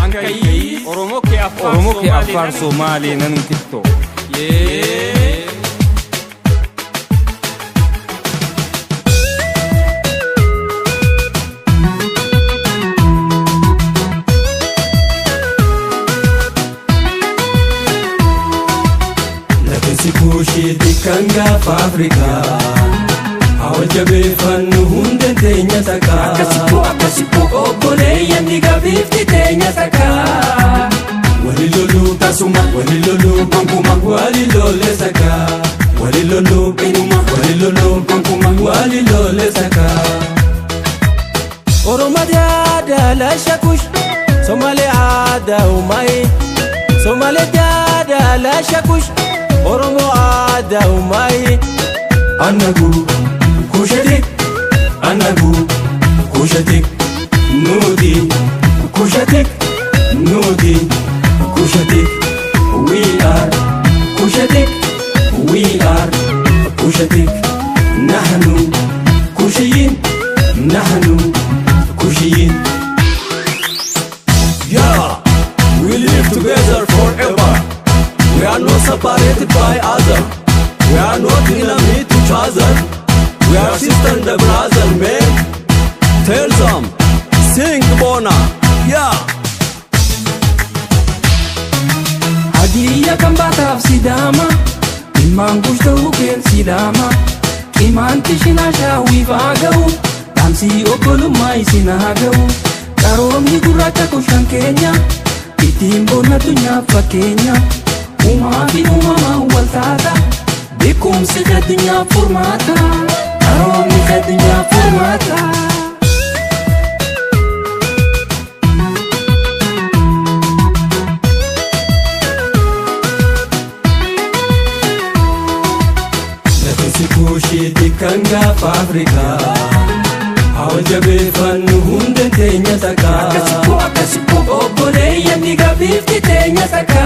Angali Oromo ke Afar Somali nan TikTok. Kushi dikanga fa Afrika awal jabe fannu hunde tenya saka akasipo obole yandiga 50 tenya saka walilolu tasuma walilolu pankuma walilole saka walilolu inuma walilolu pankuma walilole saka Oromadia da la shakush Somali ada umai Somali da la shakush Oromo ada umai Anagu kushatik Anagu kushatik Nudi kushatik Nudi kushatik We are kushatik We are kushatik Nahnu kushiyin Nahnu kushiyin Yeah, we live together forever We are not separated by other. We are not enemy to each other. We are sister and brother, man. Tell them, sing Bona, yeah. Hadiya kambata sidama, iman gushta uken sidama, iman tishina shawi vagau, tamsi okolu mai sinagau, karomi gurata kushan Kenya, itim bona dunya fakenya. Uma fi umama waltada Bikum si dunya formata Aromi dunya formata Natisi kushi dikanga fa Afrika Awal jabe fannu hunde tenya saka Akasipo obole yandiga 50 tenya saka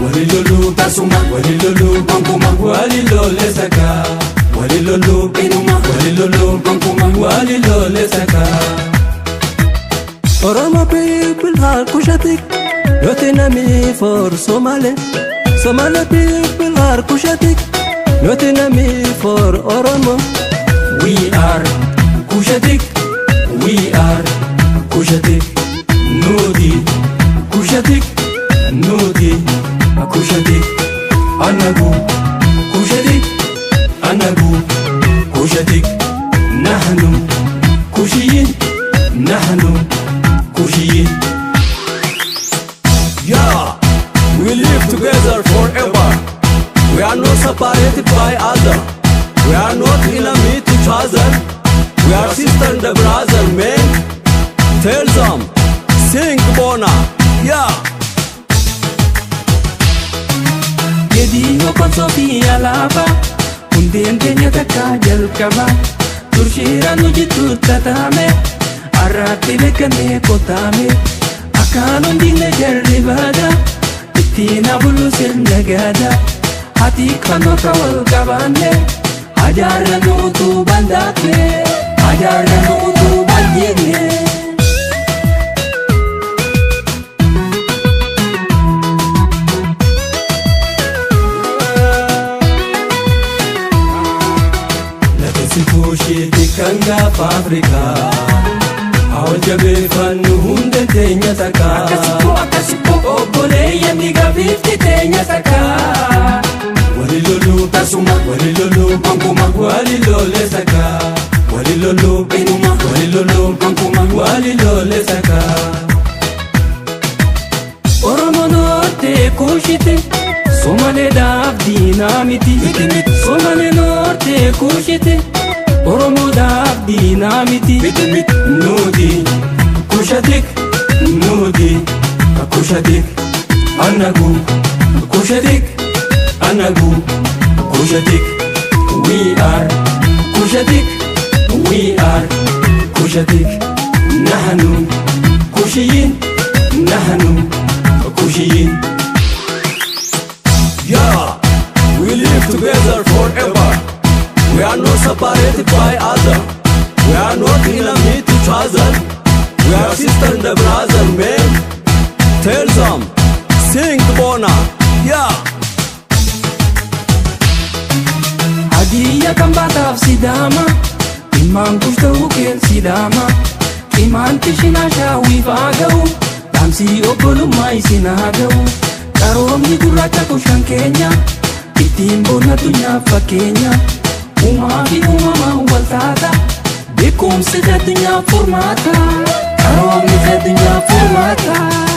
Walilolu tasuma walilolu pankuma walilole saka walilolu inuma walilolu pankuma walilole saka Oromo people are kushatik Yotinami for Somali Somali people are kushatik Yotinami for Oromo We are kushatik We are kushatik Nudi kushatik Nudi kushatik Anagu kushatik Anagu kushatik Nahnu kushiyin Nahnu kushiyin Yeah, we live together forever We are not separated by other We are not enemy to each other We are sister and brother, man Tell them, sing Bona, yeah Yediyo konso fi alaba Undeen tenya takka jalkaba Turshira nujitu tatame Arratti bekane kotame Akan undine jarribada Ittina bulu sirnagada Hati kano kawal kabane Ajarra nutu bandate Ajarra nutu bandine Kushi dikanga fa Afrika Awal jabe fannu hunde tenya saka Akasipo obole yandiga 50 tenya saka Walilolu tasuma walilolu pankuma walilole saka Walilolu inuma walilolu pankuma walilole saka Oromo norte kushite Somali daf dinamiti Somali norte kushite Oromo daf dinamiti Nudi kushatik Nudi kushatik Anagu kushatik Anagu kushatik We are kushatik We are kushatik Nahnu kushiyin Nahnu kushiyin Yeah, we live together forever We are not separated by other We are not enemy to each other We are sister and brother bona. Yeah. Hadiya kan bataf sidama Iman kushtahu kel sidama Iman tishina shawi fagau Damsi obolu mai sinagau Karomni gurracha kushan kenya Itin bona dunya fakenya Uma fi umama waltata Bekum se dunya formata Karomni se dunya formata